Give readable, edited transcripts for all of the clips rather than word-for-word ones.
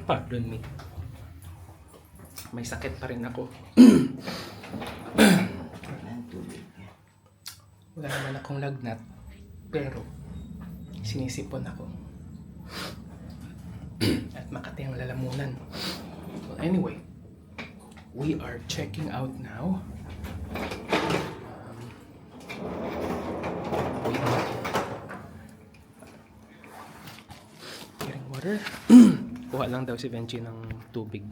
Pardon me. May sakit pa rin ako. Wala naman akong lagnat. Pero, sinisipon ako. At Makati ang lalamunan. Well, anyway, we are checking out now. Getting water. Kuha lang daw si Benji ng tubig.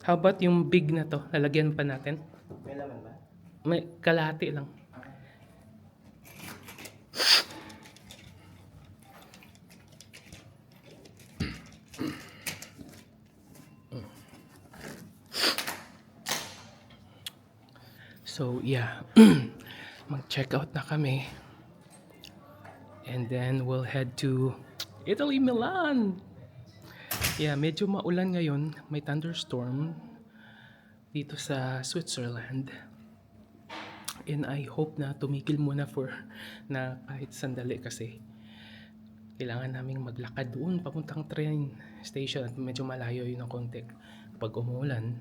How about yung big na to? Lalagyan pa natin? May laman ba? May kalahati lang. So yeah, mag-check out na kami. And then we'll head to Italy, Milan. Yeah, medyo maulan ngayon. May thunderstorm dito sa Switzerland. And I hope na tumigil muna na kahit sandali kasi kailangan naming maglakad doon papuntang train station at medyo malayo yun ng konti. Pag umulan,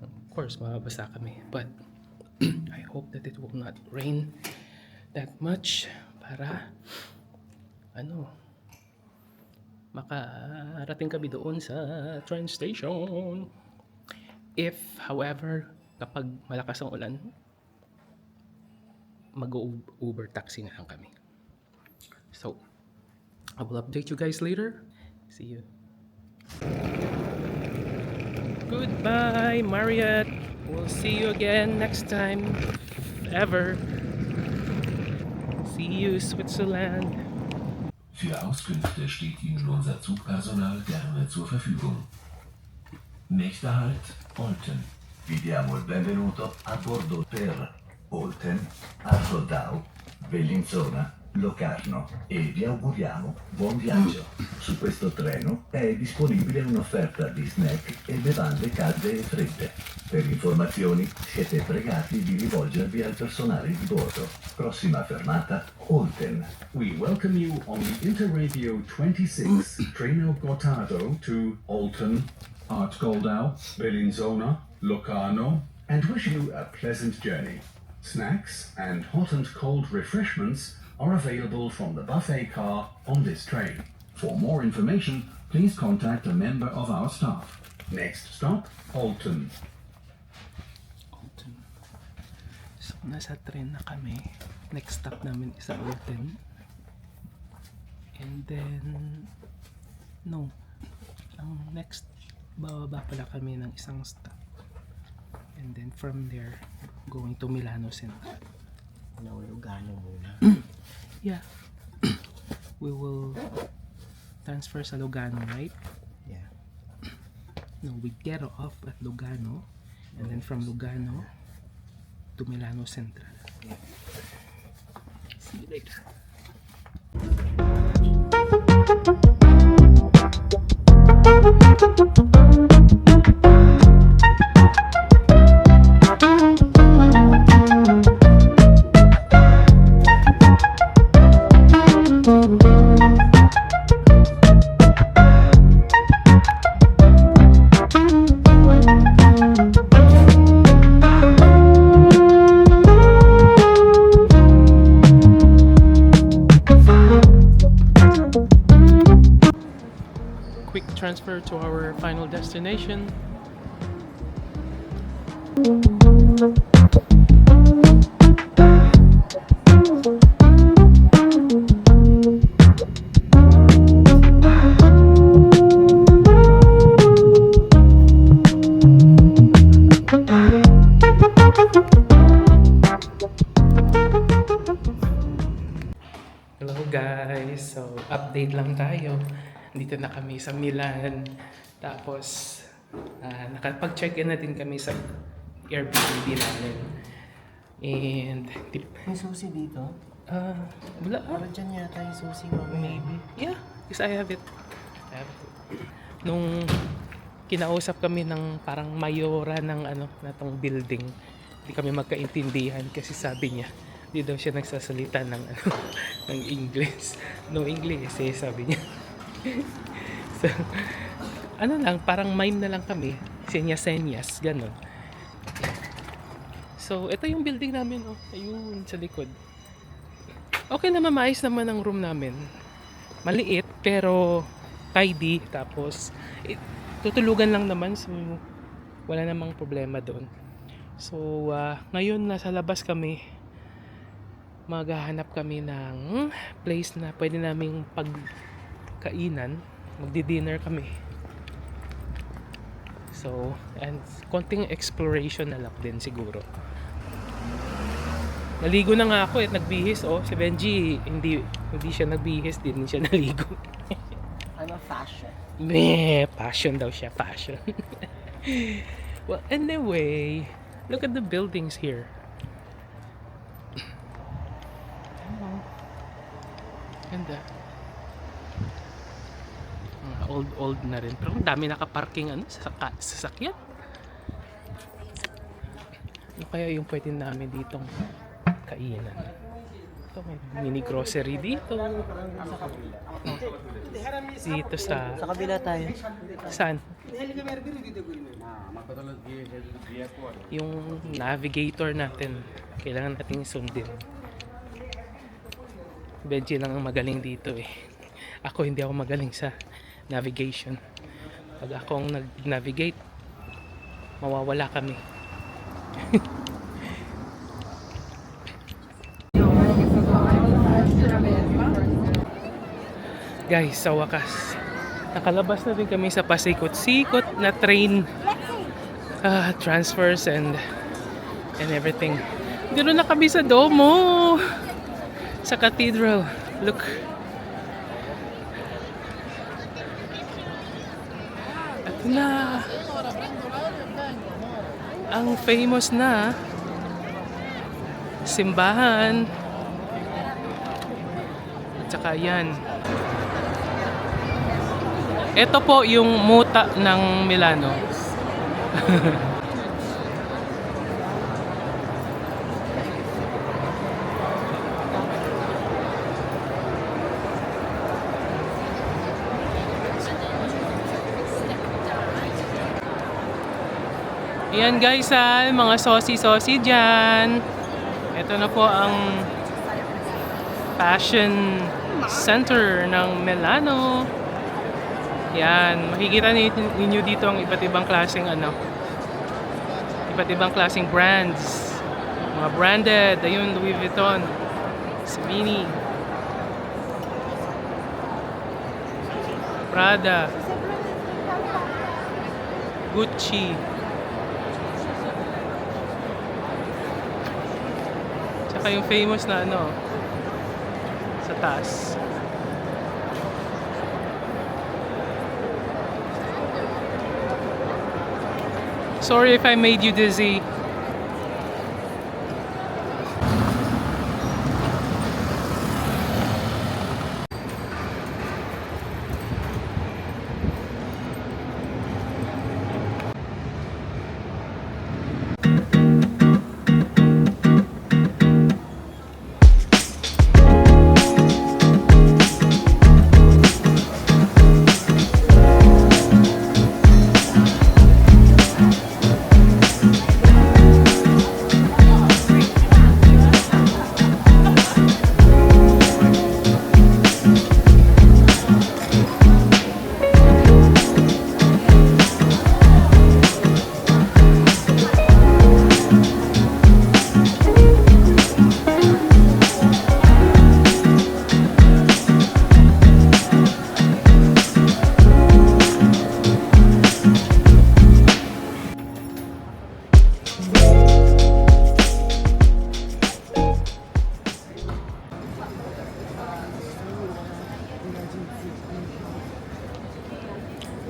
of course, mababasa kami. But I hope that it will not rain that much para makarating kami doon sa train station. If, however, kapag malakas ang ulan, mag-Uber taxi na lang kami. So, I will update you guys later. See you. Goodbye, Marriott. We'll see you again next time. Ever. See you, Switzerland. Für Auskünfte steht Ihnen unser Zugpersonal gerne zur Verfügung. Nächster Halt, Olten. Vi diamo il benvenuto a bordo per Olten, Arrodau, Bellinzona, Locarno e vi auguriamo buon viaggio. Su questo treno è disponibile un'offerta di snack e bevande calde e fredde. Per informazioni siete pregati di rivolgervi al personale di bordo. Prossima fermata, Olten. We welcome you on the Interradio 26 Treno Gottardo to Olten, Art Goldau, Bellinzona, Locarno, and wish you a pleasant journey. Snacks and hot and cold refreshments are available from the buffet car on this train. For more information, please contact a member of our staff. Next stop, Olten. Olten. So, nasa train na kami. Next stop namin is sa Olten. And then, ang next, bababa pala kami ng isang stop. And then from there, going to Milano Central. Lugano muna. Yeah. We will transfer sa Lugano, right? Yeah. No, we get off at Lugano. And then from Lugano to Milano Central. Yeah. See you later. Quick transfer to our final destination. Hello guys, so update lang tayo. Dito na kami sa Milan. Tapos nakapag-check-in na din kami sa Airbnb namin. And May susi dito? wala Parang dyan yata yung susi mamaya. maybe. Yeah, because I have it. Nung kinausap kami ng parang mayora ng na tong building, hindi kami magkaintindihan kasi sabi niya hindi daw siya nagsasalita ng ng English. No English eh, sabi niya. So, ano lang, parang mime na lang kami. Senyas-senyas, ganun. So, ito yung building namin, oh. Ayun, sa likod. Okay naman, maayos naman ang room namin. Maliit, pero tidy. Tapos, tutulugan lang naman. So, wala namang problema doon. So, ngayon nasa labas kami. Maghahanap kami ng place na pwede naming pagkainan. Magdi-dinner kami. So, and konting exploration na lang din siguro. Naligo na nga ako nagbihis. Oh, si Benji, hindi siya nagbihis, din siya naligo. I'm a fashion. Meh, passion daw siya, passion. Well, anyway, look at the buildings here. Ganda. Old na rin. Pero ang dami nakaparking sasakyan. Ano kaya yung pwede namin ditong kainan? Ito, may mini grocery dito. Dito sa... Sa kabila tayo. Saan? Yung navigator natin. Kailangan nating sundin. Benji lang ang magaling dito eh. Ako hindi ako magaling sa navigation. Pag ako ang nag-navigate, mawawala kami. Guys, sa wakas, nakalabas na din kami sa pasikot-sikot na train transfers and everything. Dito na kami sa Domo, sa cathedral. Look. Ito na ang famous na simbahan. At saka yan. Ito po yung muta ng Milano. Ayan guys, mga sosi-sosi dyan. Ito na po ang Fashion Center ng Milano. Yan, makikita ninyo dito ang iba't ibang klaseng iba't ibang klaseng brands. Mga branded, ayun, Louis Vuitton, Savini, Prada, Gucci. Tsaka yung famous na sa taas. Sorry if I made you dizzy.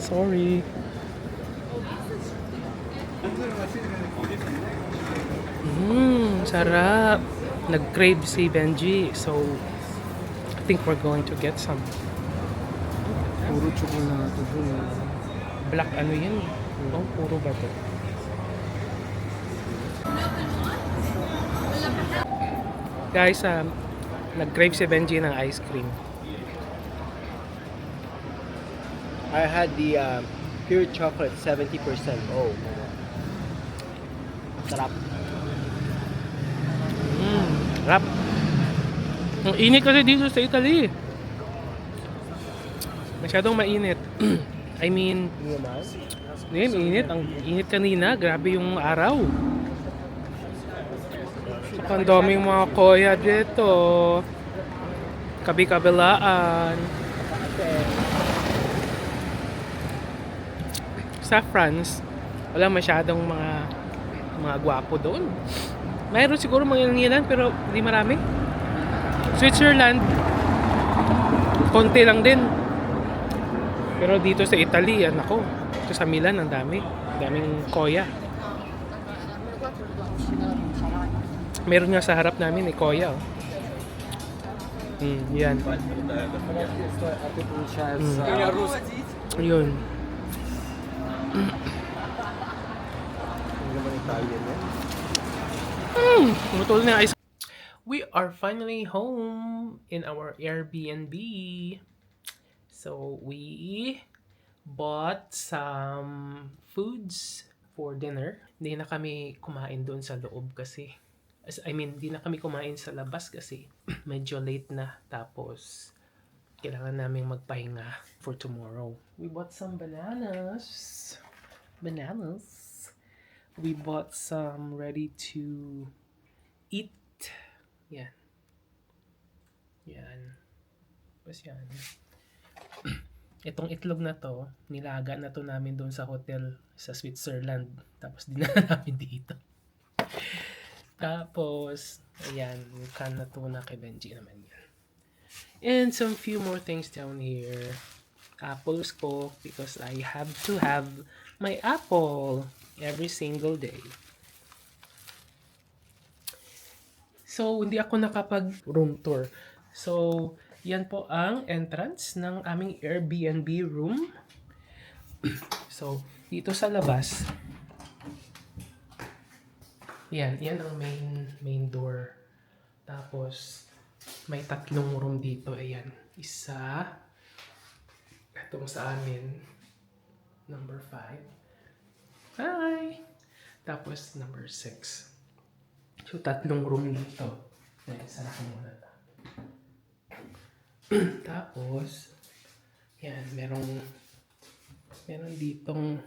Sorry. Sarap. Nag-crave si Benji. So, I think we're going to get some. Puro tsokolate dun. Black ano yan? Oh, puro ba ito? Guys, nag-crave si Benji ng ice cream. I had the pure chocolate 70%. Oh, sarap. Rap. Ang init kasi dito sa Italy. Masyadong mainit. I mean, init. Ang init kanina. Grabe yung araw. Saka ang daming mga koya dito. Kabi-kabilaan. Sa France, wala masyadong mga gwapo doon. Mayroon siguro mga ilan pero hindi marami. Switzerland, konti lang din. Pero dito sa Italy, ako, ito sa Milan, ang dami. Daming koya. Meron nga sa harap namin, koya. Oh. Yan. Yun. Tumutulog na ice. We are finally home in our Airbnb. So we bought some foods for dinner. Hindi na kami kumain doon sa loob kasi hindi na kami kumain sa labas kasi medyo late na. Tapos kailangan naming magpahinga for tomorrow. We bought some bananas. We bought some ready to eat. Yan. Tapos yan. Itong itlog na to, nilaga na to namin doon sa hotel sa Switzerland. Tapos dinala namin dito. Tapos, ayan, yung can na tuna kay Benji naman yan. And some few more things down here. Apples ko because I have to have my apple every single day. So, hindi ako nakapag-room tour. So, yan po ang entrance ng aming Airbnb room. So, dito sa labas, yan ang main door. Tapos, may 3 room dito. Ayan, isa. Itong sa amin, number 5. Hi! Tapos, number 6. So, 3 room dito. Ayan, sarap muna ito. Tapos, yan, meron ditong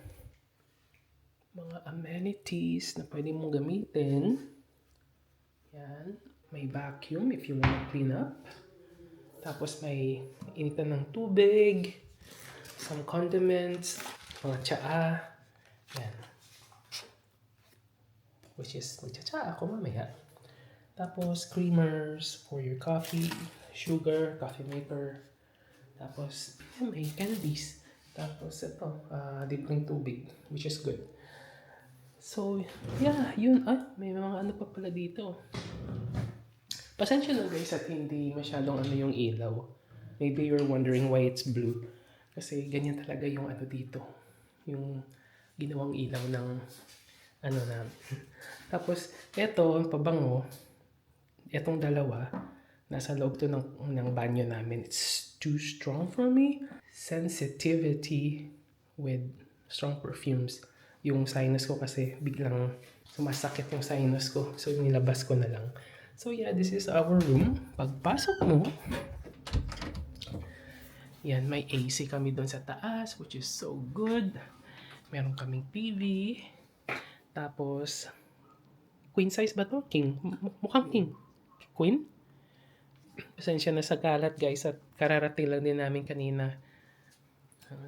mga amenities na pwede mong gamitin. Yan, may vacuum if you want to clean up. Tapos may initan ng tubig, some condiments, mga tsaa. Yan. Which is, magtsatsa ako mamaya. Tapos, creamers for your coffee, sugar, coffee maker. Tapos, may candies. Tapos, ito, dipping tubig, which is good. So, yeah, yun. May mga ano pa pala dito. Pasensya na guys at hindi masyadong yung ilaw. Maybe you're wondering why it's blue. Kasi ganyan talaga yung dito. Yung ginawang ilaw ng namin. Tapos, eto, ang pabango. Etong dalawa, nasa loob to ng banyo namin. It's too strong for me. Sensitivity with strong perfumes. Yung sinus ko kasi biglang sumasakit yung sinus ko. So, nilabas ko na lang. So, yeah, this is our room. Pagpasok mo, yan, may AC kami doon sa taas, which is so good. Meron kaming TV. Tapos, queen size ba to? King. Mukhang king. Queen? Pasensya na sa kalat, guys. At kararating lang din namin kanina.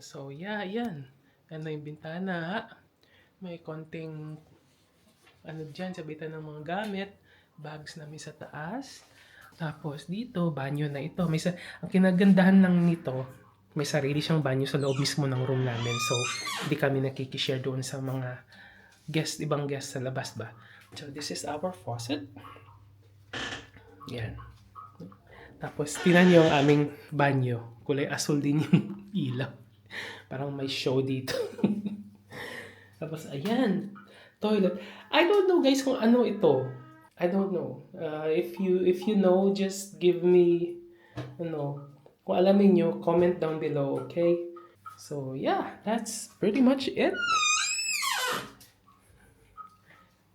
So, yeah, yan. Ano yung bintana. May konting dyan, sabitan ng mga gamit. Bags namin sa taas. Tapos, dito, banyo na ito. Ang kinagandahan lang nito, may sarili siyang banyo sa loob mismo ng room namin. So, hindi kami nakikishare doon sa mga ibang guest sa labas ba. So, this is our faucet. Yan. Tapos, tinan niyo ang aming banyo. Kulay asul din yung ilaw. Parang may show dito. Tapos, ayan. Toilet. I don't know guys kung ano ito. I don't know. If you know, just give me, kung alam niyo, comment down below, okay? So yeah, that's pretty much it.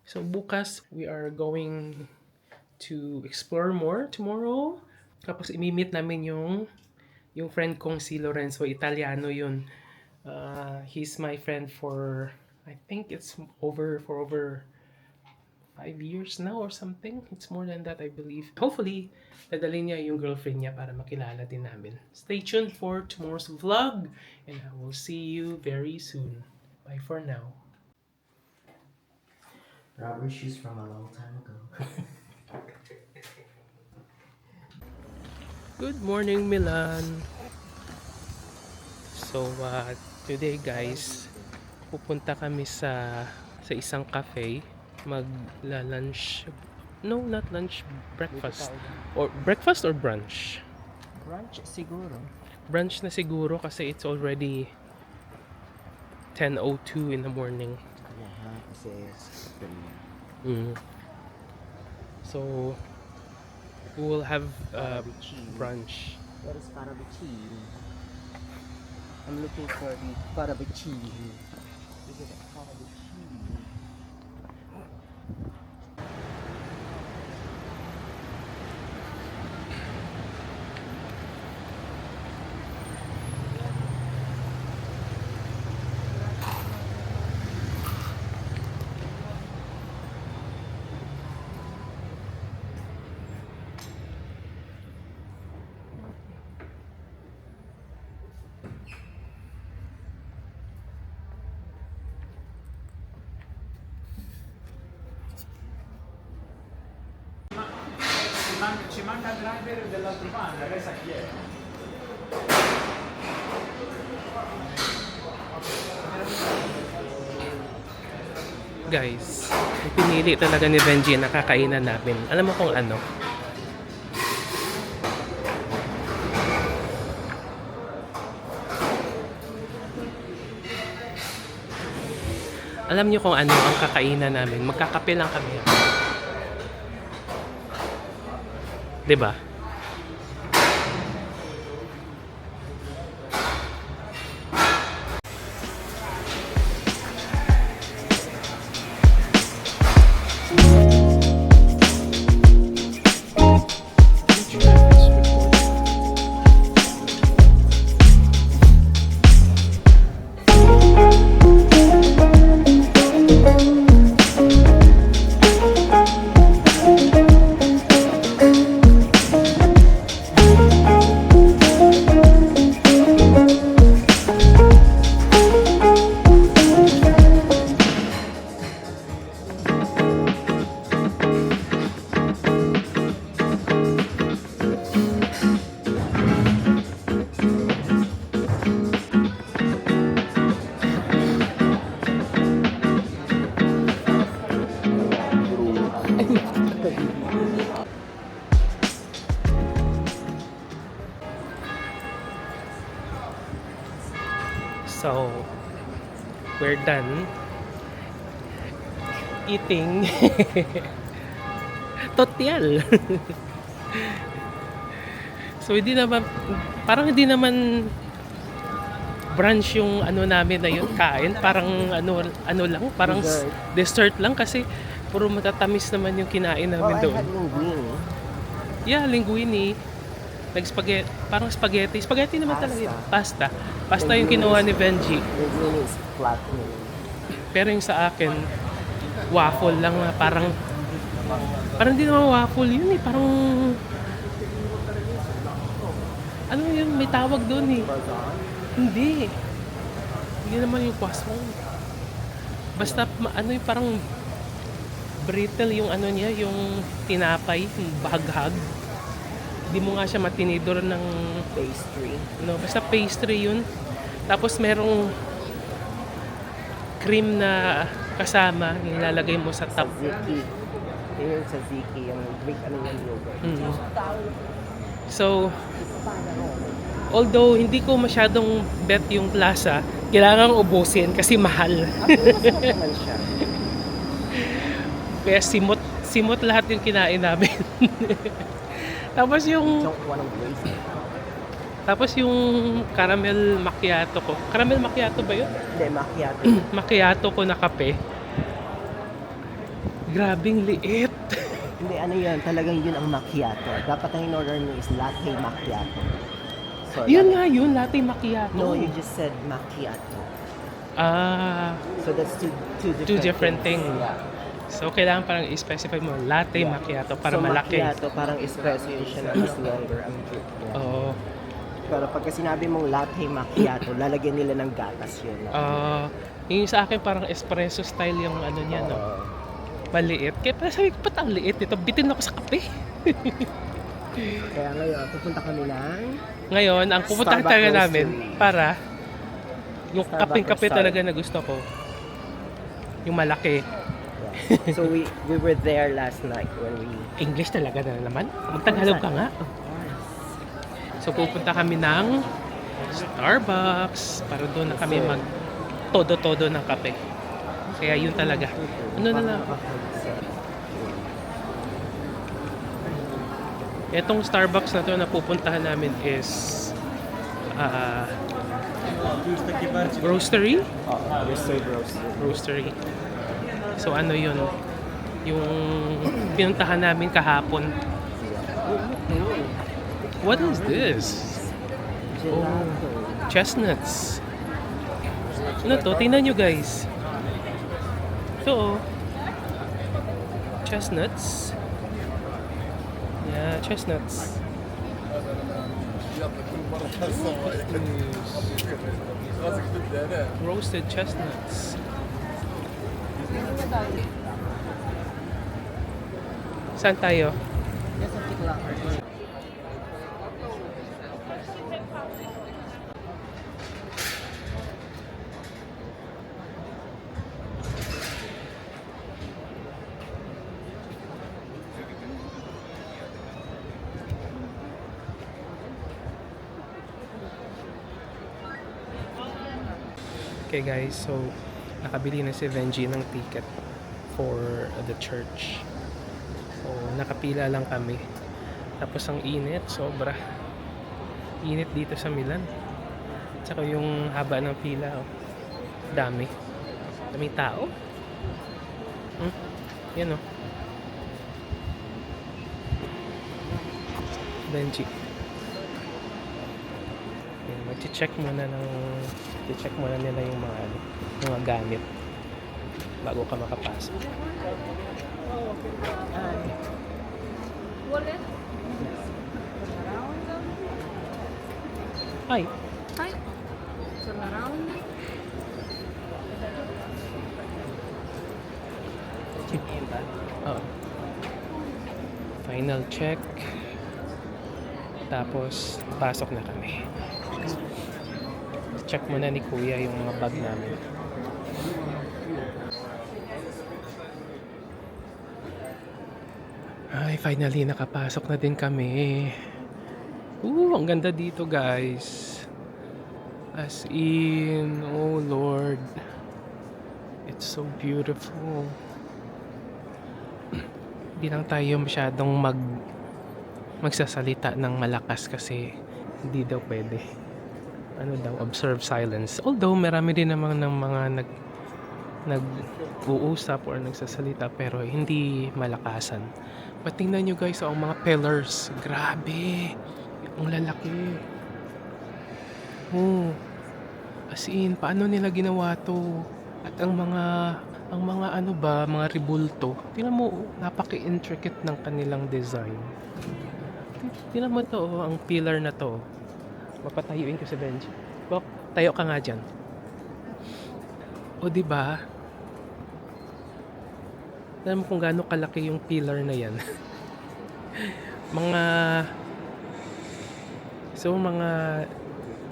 So bukas, we are going to explore more tomorrow. Tapos imimit namin yung friend kong si Lorenzo, Italiano yun. He's my friend for, I think it's over 5 years now or something. It's more than that, I believe. Hopefully, dadalhin niya yung girlfriend niya para makilala din namin. Stay tuned for tomorrow's vlog, and I will see you very soon. Bye for now. Rubber shoes from a long time ago. Good morning, Milan. So, today guys, pupunta kami sa isang cafe. Magla-lunch. No, not lunch. Breakfast. Or breakfast or brunch? Brunch siguro. Brunch na siguro kasi it's already 10:02 in the morning. Yeah, kasi So, we will have brunch. what is farabuccino? I'm looking for the farabuccino. Is it a farabuccino? Ci manca il driver dell'altro banda, lei sa chi è? Guys, pinili talaga ni Benji na kakainan namin. Alam mo kung ano? Alam niyo kung ano ang kakainan namin? Magkakape lang kami. 'Di ba? So, we're done eating totial. So, parang hindi naman brunch yung ano namin na yun, kain. Parang ano lang, parang dessert lang kasi puro matatamis naman yung kinain namin doon. linguine. Yeah, linguine. Nag-spaghetti, parang spaghetti. Spaghetti naman talaga yun. Pasta. Pasta yung kinuha ni Benji. Linguine is flat. Pero yung sa akin, waffle lang na parang hindi naman waffle yun eh. Parang ano yun, may tawag doon eh. Hindi. Hindi naman yung croissant. Basta ano yung parang brittle yung ano niya, yung tinapay, yung bahaghag. Hindi mo nga siya matinidor ng Pastry. no, basta pastry yun. Tapos merong cream na kasama, nilalagay mo sa top. Tzatziki. Yun yung tzatziki, yung big ano yung yogurt. So, although hindi ko masyadong bet yung plaza, kailangan ubusin kasi mahal. Naman siya. Kaya simot lahat yung kinain namin. Tapos yung Don't want to waste it. Tapos yung caramel macchiato ko. Caramel macchiato ba yun? Hindi, macchiato. Macchiato ko na kape. Grabing liit. Hindi, ano yun? Talagang yun ang macchiato. Dapat ang in-order mo is latte macchiato. So, Yun nga yun, latte macchiato. No, you just said macchiato. Ah, So that's two different things. Yeah. So kailangan parang i-specify mo latte Yeah. macchiato para so, malaki. macchiato, parang espresso yun siya na mas longer ang drip niya. Oo. Pero pagka sinabi mong latte macchiato, lalagyan nila ng gatas yun. Yung sa akin parang espresso style yung ano niya, no? Maliit. Kaya parang sabi ko, ba't ang liit ito? Bitin ako sa kape. Kaya ngayon, pupunta kami ng Ngayon, ang pupuntahan Starbucks talaga namin Roastery. para yung Starbucks kapeng-kape Roastery. talaga na gusto ko. Yung malaki. Yeah. So we were there last night when we English talaga na naman. Magtagalog ka nga. So pupunta kami ng Starbucks para doon na kami mag todo-todo ng kape. Kaya yun talaga. Ano na lang. Etong Starbucks na to na pupuntahan namin is Roastery? Roastery. So ano yun? Yung pinuntahan namin kahapon. What is this? Gelato. Chestnuts. Ano to? Tingnan nyo guys. Ito oh. Chestnuts. Yeah, chestnuts. Roasted chestnuts. Saan tayo? Okay guys, so nakabili na si Benji ng ticket for the church. So nakapila lang kami. Tapos ang init, sobra. Init dito sa Milan. Tsaka yung haba ng pila, oh. Dami. Daming tao. Yan oh. Benji. Yan, mag-check muna nila yung mga gamit bago ka makapasok. Wallet? Hi. Hi. Turn around. Oh. Final check. Tapos pasok na kami. Check muna ni Kuya yung mga bag namin. Ay, finally nakapasok na din kami. Ang ganda dito, guys. As in, oh Lord. It's so beautiful. Hindi lang tayo masyadong magsasalita ng malakas kasi hindi daw pwede. Ano daw, observe silence. Although marami din naman ng mga nag-uusap or nagsasalita pero hindi malakasan. But tingnan nyo guys, ang mga pillars. Grabe. Ang lalaki. Oh. As in, paano nila ginawa to? At ang mga ano ba, mga ribulto. Tingnan mo, napaka-intricate ng kanilang design. Tingnan mo to, oh, ang pillar na to. Mapatayuin ko sa bench. Bok, tayo ka nga dyan. O di ba? Alam mo kung gaano kalaki yung pillar na yan. mga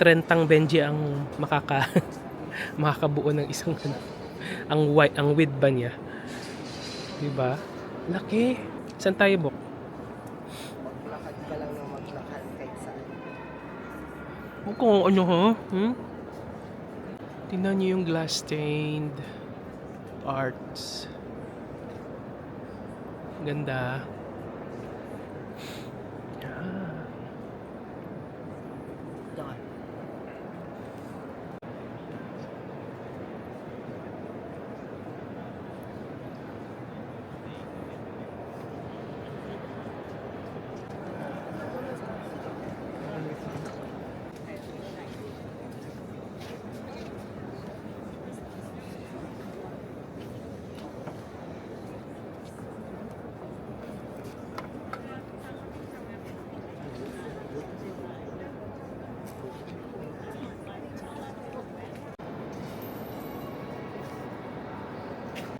30 Benji ang makakabuo ng isang ang width ba niya. Di ba? Laki. Saan tayo, Bok? Maglakad ka lang ng maglakad kahit saan. Kung ano ha? Tingnan niyo yung glass stained arts. Ganda.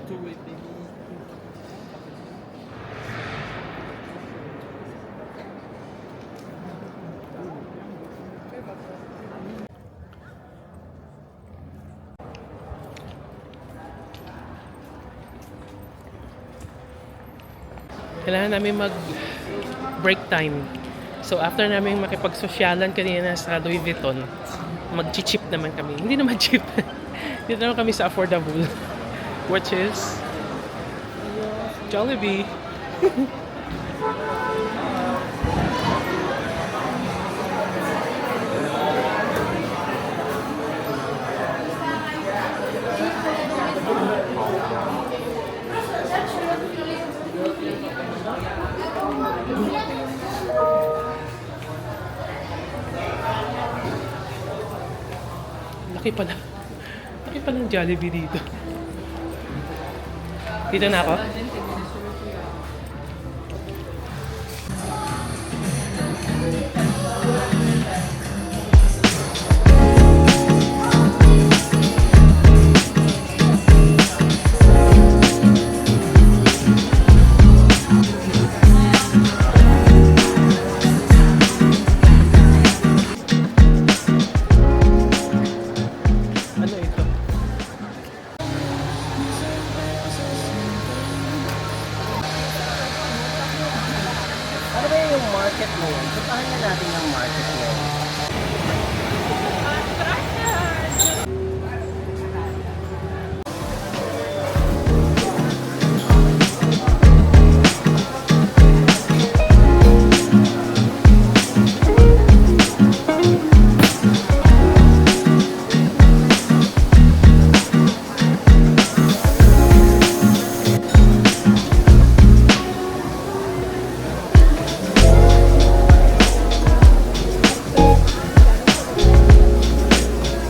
to it, baby. Kailangan namin mag break time. So after namin makipagsosyalan kanina sa Louis Vuitton, mag-chip naman kami. Hindi naman cheap. Dito naman kami sa affordable. Which is Jollibee. Laki pala. Laki pala ng Jollibee dito. Dito na ako? Ano ito? Ano ba yung market mo? Puntahan na natin yung market mo.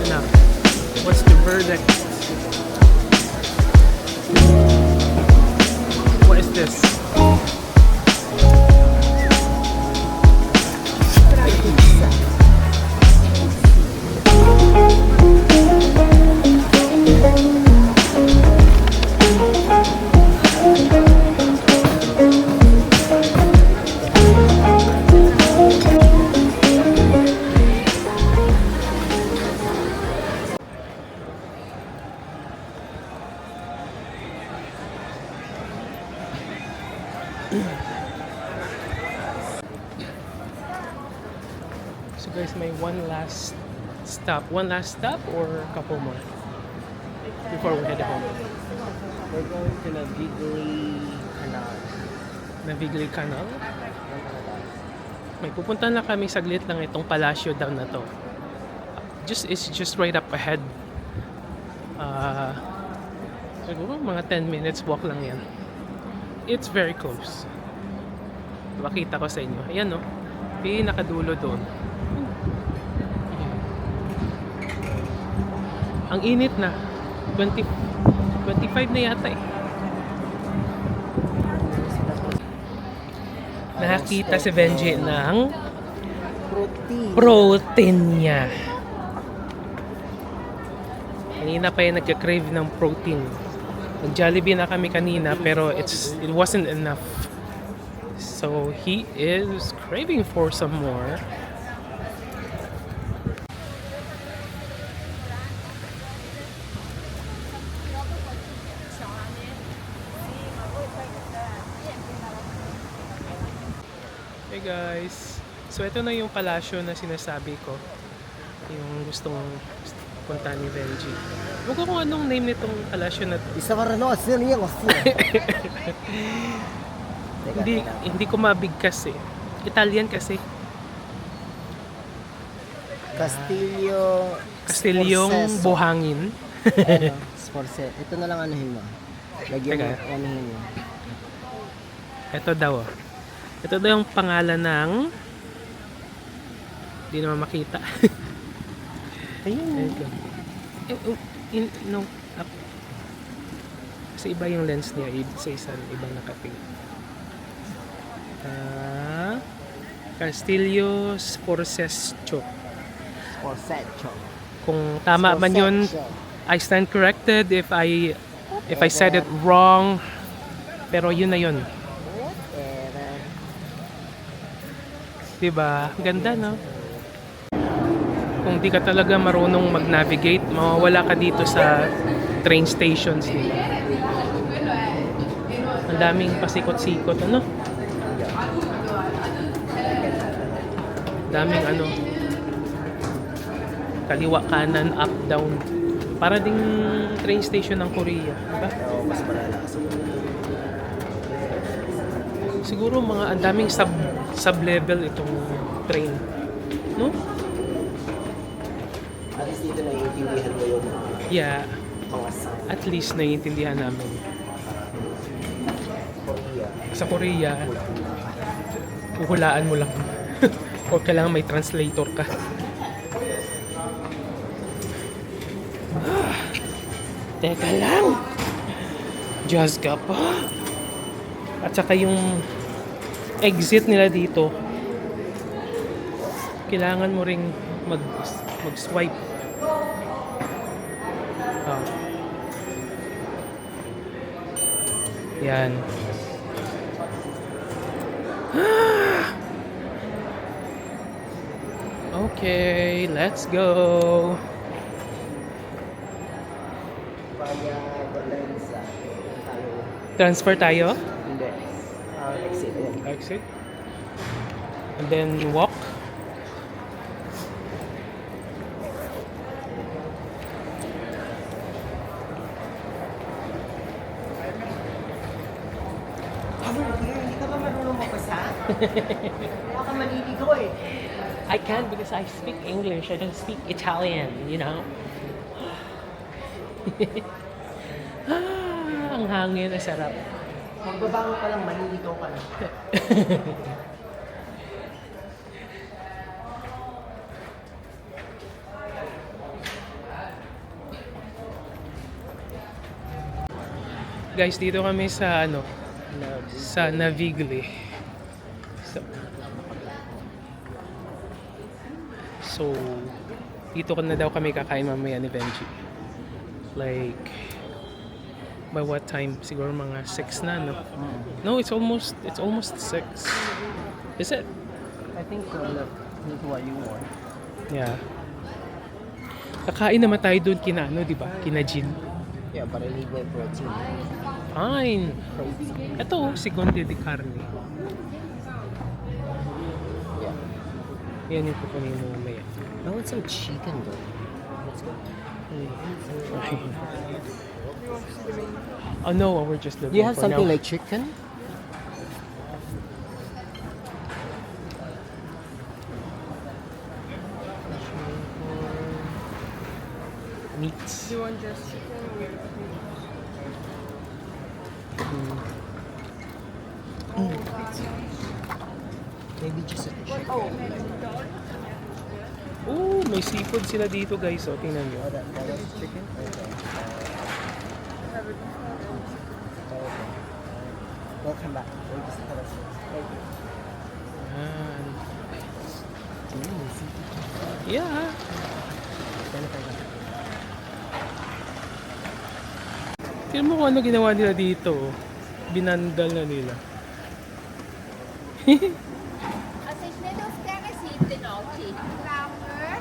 Ano? What's the verdict? What is this? So guys, may one last stop. One last stop or a couple more? Before we head home. We're going to Navigli Canal. Navigli Canal. May pupunta na kami saglit lang itong Palacio Dam na to. It's just right up ahead. Siguro mga 10 minutes walk lang yan. It's very close. Makita ko sa inyo. Ayan no. Pinakadulo doon. Ang init na. 25 na yata eh. Nakakita si Benji ng Protein. protein niya. Kanina pa yung nagka-crave ng protein. Nag-Jollibee na kami kanina pero it wasn't enough. So he is craving for some more. Hey guys. So ito na yung palasyo na sinasabi ko. Yung gustong punta ni Benji. Huwag ko kung anong name nitong palasyo na to. Isa pa rin ako. Sino yan? Hindi ko mabigkas eh. Italian kasi. Castilyong Sforceso. buhangin. Sforceso. Ito na lang anuhin mo. Lagyan mo, Teka. anuhin mo. Ito daw. Oh. Ito daw yung pangalan ng hindi naman makita. Ayun. No, up. Kasi iba yung lens niya. Sa isang ibang nakating. Castillo Sforceso. Sforceso. Kung tama man yun, Sforceso. I stand corrected if I if I said it wrong. Pero yun na yun. Whatever. Diba? Ganda, no? Kung di ka talaga marunong mag-navigate, mawawala ka dito sa train stations nila. Ang daming pasikot-sikot, ano? Daming ano, kaliwa, kanan, up, down. Para ding train station ng Korea, diba? Oo, mas malala kasi. Siguro mga ang daming sub-level itong train. No? At least dito naiintindihan mo yung Yeah, mga sign. at least naiintindihan namin. Korea. Sa Korea, huhulaan mo lang. O kailangan may translator ka. Teka lang. Just ka pa. At saka yung exit nila dito, kailangan mo ring mag-swipe. Ah. Yan. Okay, let's go. Kaya Valenza. Tayo. Transfer tayo. Hindi. Exit. Ayan. Exit. And then walk. Hindi ka ba marunong magbasa? Wala ka maliligo eh. I can't because I speak English. I don't speak Italian, you know. Ang hangin, ang sarap. Magbabango ka lang, maliligo ka na. Guys, dito kami sa ano, sa Navigli. So, dito na daw kami kakain mamaya ni Benji. Like, by what time? Siguro mga 6 na, no? No, it's almost 6. Is it? I think look, this is what you want. Yeah. Kakain naman tayo doon kina, ano, di ba? Kina Jill. Yeah, but I need my protein. Fine. Ito, seconde de carne. Yeah. Yan yung kukunin mo mamaya. I want some chicken though. Let's go. Oh no, we're just looking Do you have for something now. like chicken? Meats. You want just chicken or Maybe just a chicken. Oh, may seafood sila dito, guys. O, tingnan nyo. Oh, that was chicken? Okay. We'll come back. We'll just have a Yan. Yeah. Tingnan mo kung ano ginawa nila dito. Binandal na nila. Als ik net of sterren ziet, dan ook zie. Klaver.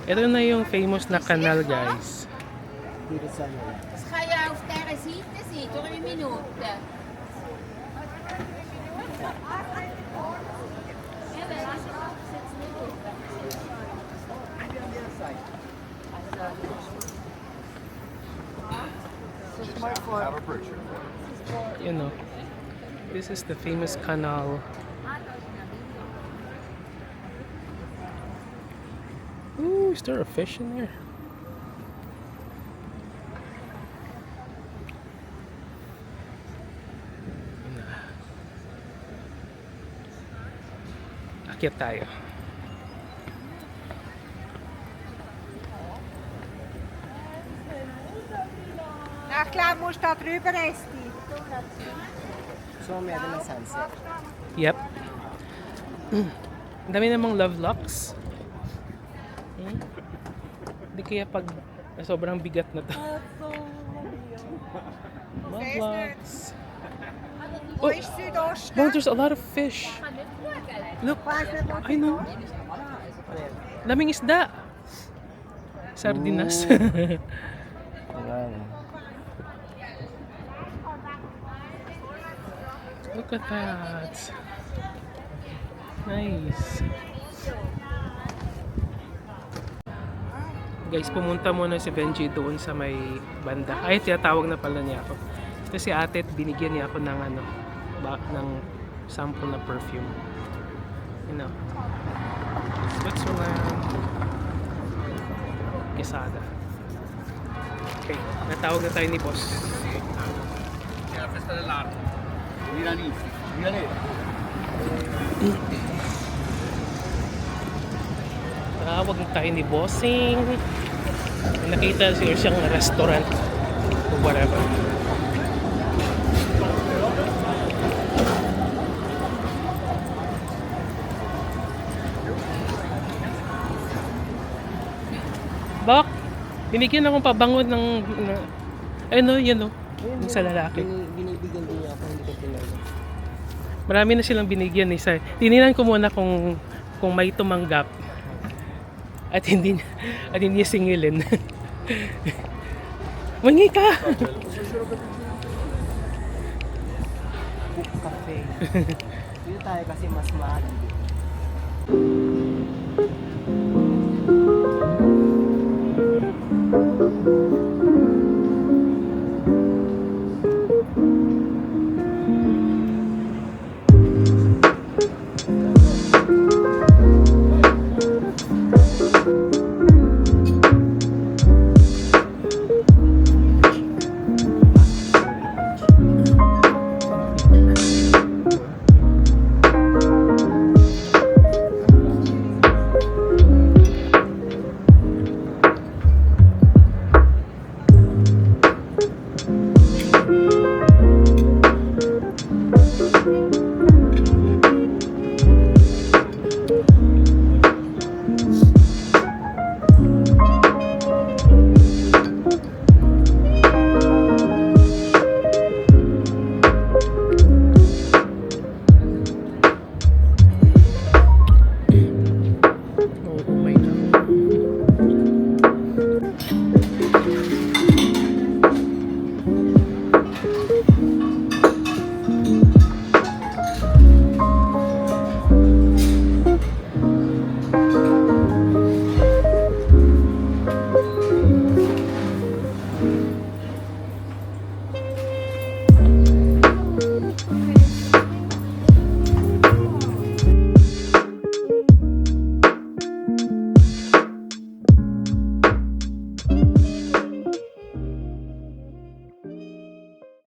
Ito na yung famous na kanal, guys. Dito sa ano. Dus ga je of sterren ziet, dan zie je toch in een minuut. You know, this is the famous canal. Ooh, is there a fish in there? Akyat tayo. Na klaar moest dat rüber is die. So, may ano ng sunset. Yep. Ang dami namang love locks. Hindi kaya pag sobrang bigat na to. Vlogs. Oh, Wo ist Südosten? wow, there's a lot of fish. Look, I know. Daming isda. Sardinas. Look at that. Nice. Guys, pumunta muna si Benji doon sa may banda. Ay, tinatawag na pala niya ako. Ito si ate, binigyan niya ako ng ano, ng sample na perfume. You know. Switzerland. Quesada. Okay, natawag na tayo ni boss. Tawag na tayo ni bossing. Nakita siguro siyang restaurant or whatever. Bak, binigyan akong pabangon ng ano, yan o, yung sa lalaki. Binibigyan din niya ako, hindi ko pinala. Marami na silang binigyan eh. Tininan ko muna kung may tumanggap at hindi niya singilin. Mangi ka! Cafe. Dito tayo kasi mas mahal.